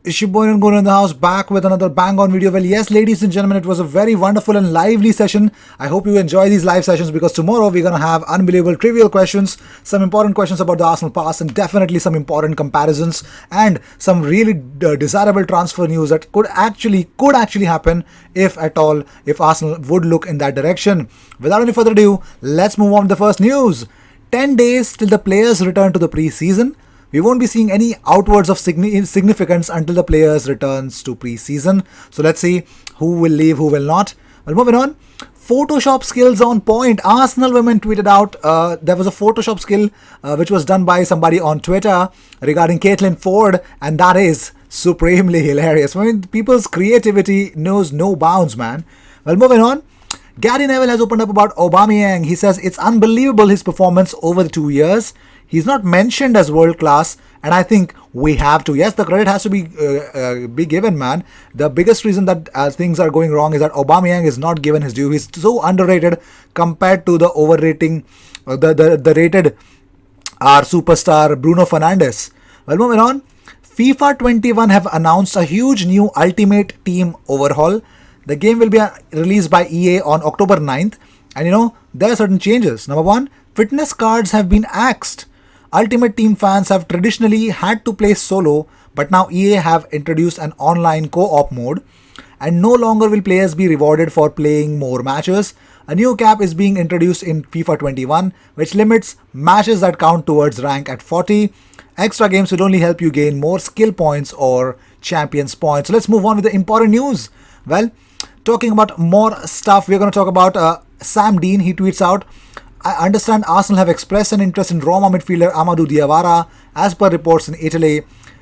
Ishiboy and Guru in the house, back with another bang on video. Well, yes, ladies and gentlemen, it was a very wonderful and lively session. I hope you enjoy these live sessions because tomorrow we're going to have unbelievable trivial questions, some important questions about the Arsenal past, and definitely some important comparisons and some really desirable transfer news that could actually happen if at all, if Arsenal would look in that direction. Without any further ado, let's move on to the first news. 10 days till the players return to the pre-season. We won't be seeing any outwards of significance until the players returns to pre-season. So let's see who will leave, who will not. Well, moving on. Photoshop skills on point. Arsenal women tweeted out there was a Photoshop skill which was done by somebody on Twitter regarding Caitlin Ford, and that is supremely hilarious. I mean, people's creativity knows no bounds, man. Well, moving on. Gary Neville has opened up about Aubameyang. He says it's unbelievable his performance over the 2 years. He's not mentioned as world class, and I think we have to. Yes, the credit has to be given, man. The biggest reason that things are going wrong is that Aubameyang is not given his due. He's so underrated compared to the overrating, the rated our superstar Bruno Fernandes. Well, moving on. FIFA 21 have announced a huge new Ultimate Team overhaul. The game will be released by EA on October 9th. And there are certain changes. Number one, fitness cards have been axed. Ultimate Team fans have traditionally had to play solo, but now EA have introduced an online co-op mode. And no longer will players be rewarded for playing more matches. A new cap is being introduced in FIFA 21, which limits matches that count towards rank at 40. Extra games will only help you gain more skill points or champions points. So let's move on with the important news. Well, talking about more stuff, we're going to talk about Sam Dean. He tweets out, I understand Arsenal have expressed an interest in Roma midfielder Amadou Diawara as per reports in Italy.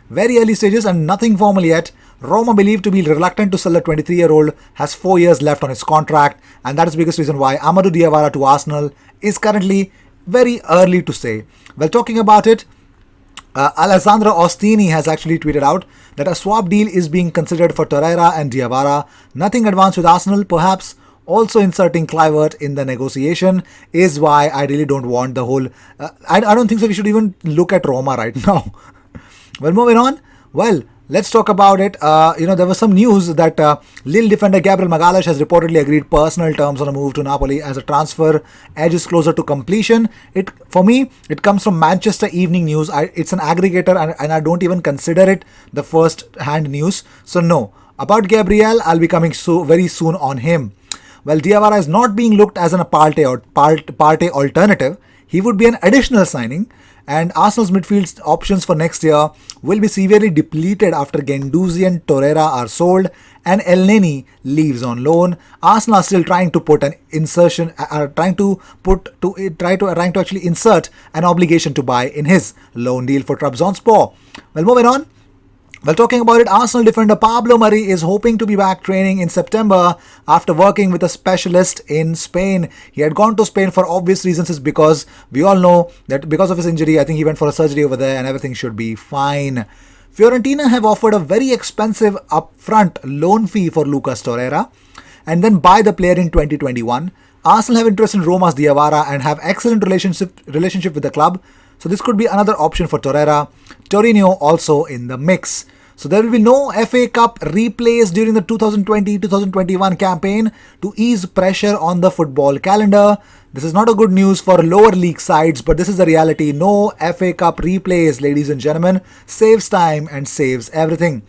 Very early stages and nothing formal yet. Roma, believed to be reluctant to sell the 23-year-old, has 4 years left on his contract, and that is the biggest reason why Amadou Diawara to Arsenal is currently very early to say. Well, talking about it, Alessandro Ostini has actually tweeted out that a swap deal is being considered for Torreira and Diawara. Nothing advanced with Arsenal, perhaps also inserting Kluivert in the negotiation is why I really don't want the whole... I don't think so we should even look at Roma right now. Well, moving on. Well, let's talk about it. There was some news that Lille defender Gabriel Magalhaes has reportedly agreed personal terms on a move to Napoli as a transfer edges closer to completion. For me, it comes from Manchester Evening News. It's an aggregator and I don't even consider it the first-hand news. So no. About Gabriel, I'll be coming very soon on him. Well, Diawara is not being looked as an Partey alternative. He would be an additional signing, and Arsenal's midfield options for next year will be severely depleted after Guendouzi and Torreira are sold and Elneny leaves on loan. Arsenal are still trying to put an insertion, trying to actually insert an obligation to buy in his loan deal for Trabzonspor. Well, moving on. Well, talking about it, Arsenal defender Pablo Mari is hoping to be back training in September after working with a specialist in Spain. He had gone to Spain for obvious reasons, is because we all know that because of his injury, I think he went for a surgery over there and everything should be fine. Fiorentina have offered a very expensive upfront loan fee for Lucas Torreira and then buy the player in 2021. Arsenal have interest in Roma's Diawara and have excellent relationship with the club. So this could be another option for Torreira. Torino also in the mix. So there will be no FA Cup replays during the 2020-2021 campaign to ease pressure on the football calendar. This is not a good news for lower league sides, but this is the reality. No FA Cup replays, ladies and gentlemen. Saves time and saves everything.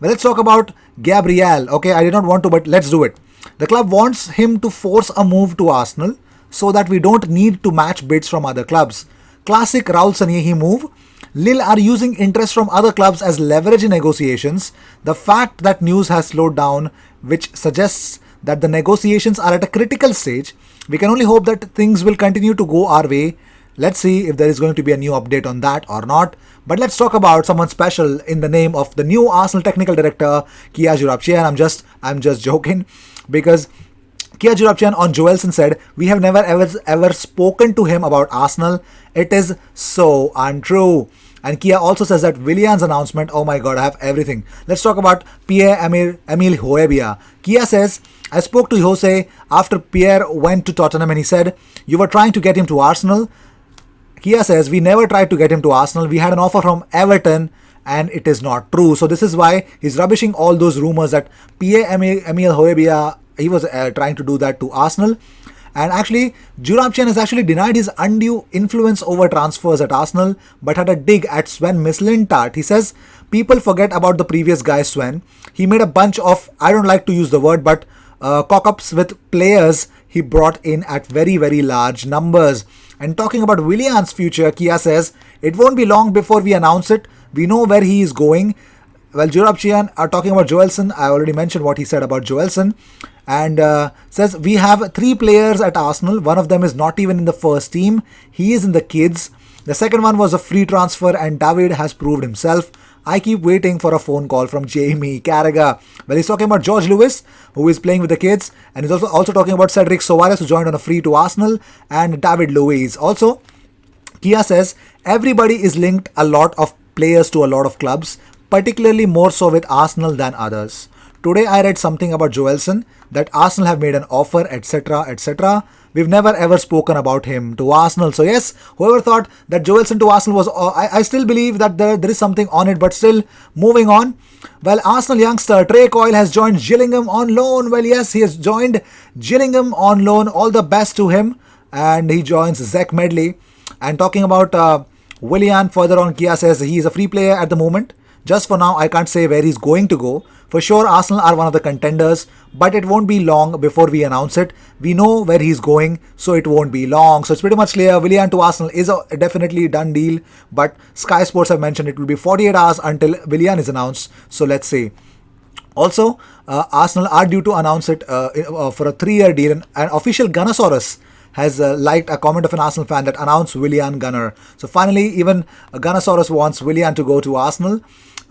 Well, let's talk about Gabriel. Okay, I did not want to, but let's do it. The club wants him to force a move to Arsenal so that we don't need to match bids from other clubs. Classic Raul Sanyehi move. Lille are using interest from other clubs as leverage in negotiations. The fact that news has slowed down, which suggests that the negotiations are at a critical stage. We can only hope that things will continue to go our way. Let's see if there is going to be a new update on that or not. But let's talk about someone special in the name of the new Arsenal technical director, Kia Joorabchian. I'm just joking because Kia Joorabchian on Joelson said, we have never ever spoken to him about Arsenal. It is so untrue. And Kia also says that Willian's announcement, oh my god, I have everything. Let's talk about Pierre-Emile Højbjerg. Kia says, I spoke to Jose after Pierre went to Tottenham and he said, you were trying to get him to Arsenal. Kia says, we never tried to get him to Arsenal. We had an offer from Everton and it is not true. So this is why he's rubbishing all those rumors that Emil Højbjerg, he was trying to do that to Arsenal. And actually, Jurabchen has actually denied his undue influence over transfers at Arsenal, but had a dig at Sven Mislintat. He says, people forget about the previous guy, Sven. He made a bunch of, I don't like to use the word, but cock-ups with players he brought in at very, very large numbers. And talking about Willian's future, Kia says, it won't be long before we announce it. We know where he is going. Well, Jurabchen are talking about Joelson. I already mentioned what he said about Joelson. And says, we have 3 players at Arsenal. One of them is not even in the first team. He is in the kids. The second one was a free transfer and David has proved himself. I keep waiting for a phone call from Jamie Carragher. Well, he's talking about George Lewis, who is playing with the kids. And he's also talking about Cedric Soares, who joined on a free to Arsenal. And David Luiz. Also, Kia says, everybody is linked a lot of players to a lot of clubs, particularly more so with Arsenal than others. Today I read something about Joelson, that Arsenal have made an offer, etc, etc. We've never ever spoken about him to Arsenal. So yes, whoever thought that Joelson to Arsenal was, I still believe that there is something on it, but still moving on. Well, Arsenal youngster Trey Coyle has joined Gillingham on loan. Well, yes, he has joined Gillingham on loan. All the best to him. And he joins Zach Medley. And talking about Willian further on, Kia says he is a free player at the moment. Just for now, I can't say where he's going to go. For sure, Arsenal are one of the contenders, but it won't be long before we announce it. We know where he's going, so it won't be long. So it's pretty much clear. Willian to Arsenal is a definitely done deal, but Sky Sports have mentioned it will be 48 hours until Willian is announced. So let's see. Also, Arsenal are due to announce it for a 3-year deal, and official Gunnosaurus has liked a comment of an Arsenal fan that announced Willian Gunner. So finally, even Gunnosaurus wants Willian to go to Arsenal.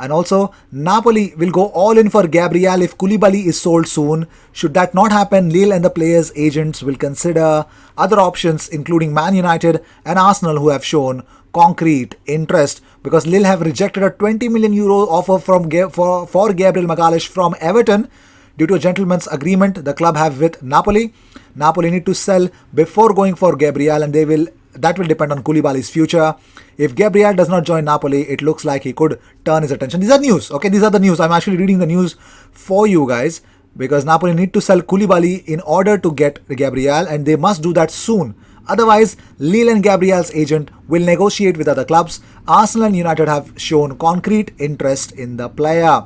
And also, Napoli will go all in for Gabriel if Koulibaly is sold soon. Should that not happen, Lille and the players' agents will consider other options, including Man United and Arsenal, who have shown concrete interest, because Lille have rejected a 20 million euro offer for Gabriel Magalhaes from Everton due to a gentleman's agreement the club have with Napoli. Napoli need to sell before going for Gabriel, and that will depend on Koulibaly's future. If Gabriel does not join Napoli, it looks like he could turn his attention. These are news. Okay, these are the news. I'm actually reading the news for you guys, because Napoli need to sell Koulibaly in order to get Gabriel, and they must do that soon. Otherwise, Lille and Gabriel's agent will negotiate with other clubs. Arsenal and United have shown concrete interest in the player.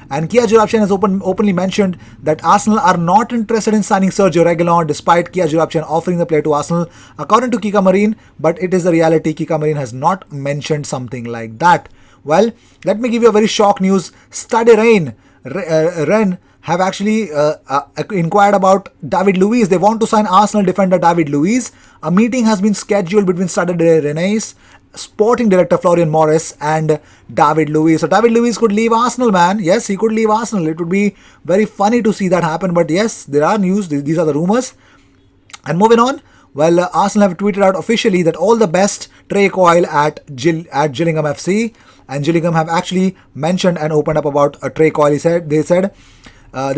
And Kia Joorabchian has openly mentioned that Arsenal are not interested in signing Sergio Reguilon, despite Kia Joorabchian offering the player to Arsenal, according to Kika Marine. But it is the reality. Kika Marine has not mentioned something like that. Well, let me give you a very shock news. Stade Rennes have actually inquired about David Luiz. They want to sign Arsenal defender David Luiz. A meeting has been scheduled between Stade Rennes, sporting director Florian Morris, and David Luiz. So David Luiz could leave Arsenal, man. Yes, he could leave Arsenal. It would be very funny to see that happen. But yes, there are news. These are the rumors. And moving on, well, Arsenal have tweeted out officially that all the best Trey Coyle at Gillingham FC. And Gillingham have actually mentioned and opened up about Trey Coyle. They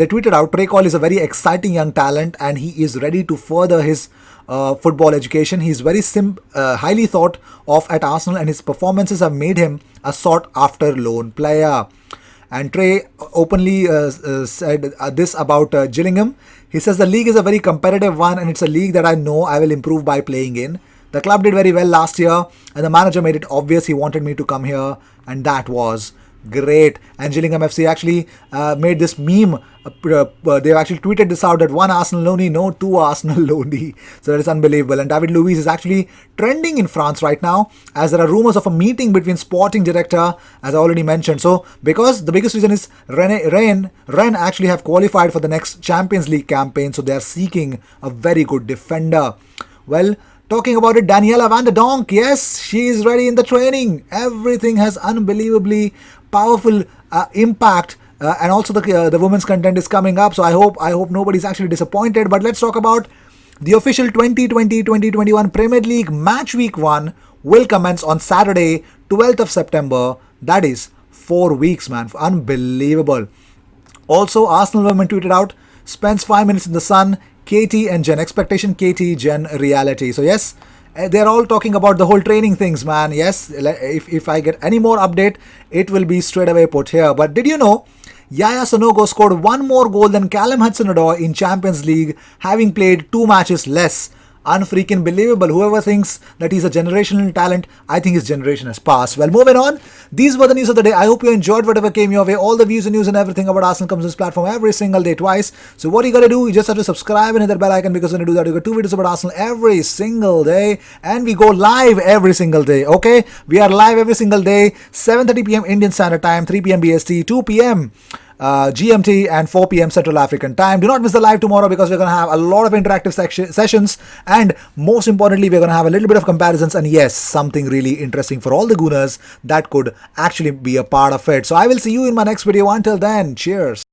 tweeted out, Trey Coyle is a very exciting young talent and he is ready to further his football education. He's very highly thought of at Arsenal, and his performances have made him a sought after loan player. And Trey openly said this about Gillingham. He says the league is a very competitive one, and it's a league that I know I will improve by playing in. The club did very well last year, and the manager made it obvious he wanted me to come here, and that was great. And Gillingham FC actually made this meme. They've actually tweeted this out, that one Arsenal loanee, no two Arsenal loanee. So that is unbelievable. And David Luiz is actually trending in France right now, as there are rumors of a meeting between sporting director, as I already mentioned. So because the biggest reason is Rennes actually have qualified for the next Champions League campaign, so they are seeking a very good defender. Well, talking about it, Daniela van der Donk, yes, she is ready in the training. Everything has unbelievably powerful impact, and also the women's content is coming up. So I hope nobody's actually disappointed. But let's talk about the official 2020-2021 Premier League match week 1 will commence on Saturday, 12th of September. That is 4 weeks, man. Unbelievable. Also, Arsenal women tweeted out, spends 5 minutes in the sun. KT and Jen expectation, KT Jen reality. So yes, They're all talking about the whole training things, man. Yes, if I get any more update, it will be straight away put here. But did you know Yaya Sanogo scored one more goal than Callum Hudson-Odoi in Champions League, having played 2 matches less? Unfreaking believable. Whoever thinks that he's a generational talent, I think his generation has passed. Well, moving on. These were the news of the day. I hope you enjoyed whatever came your way. All the views and news and everything about Arsenal comes to this platform every single day, twice. So what you gotta do, you just have to subscribe and hit that bell icon, because when you do that, you get 2 videos about Arsenal every single day. And we go live every single day, okay? We are live every single day, 7:30 p.m. Indian Standard Time, 3 p.m. BST, 2 p.m. GMT, and 4 p.m. Central African Time. Do not miss the live tomorrow, because we're going to have a lot of interactive sessions, and most importantly, we're going to have a little bit of comparisons, and yes, something really interesting for all the Gooners that could actually be a part of it. So I will see you in my next video. Until then, cheers.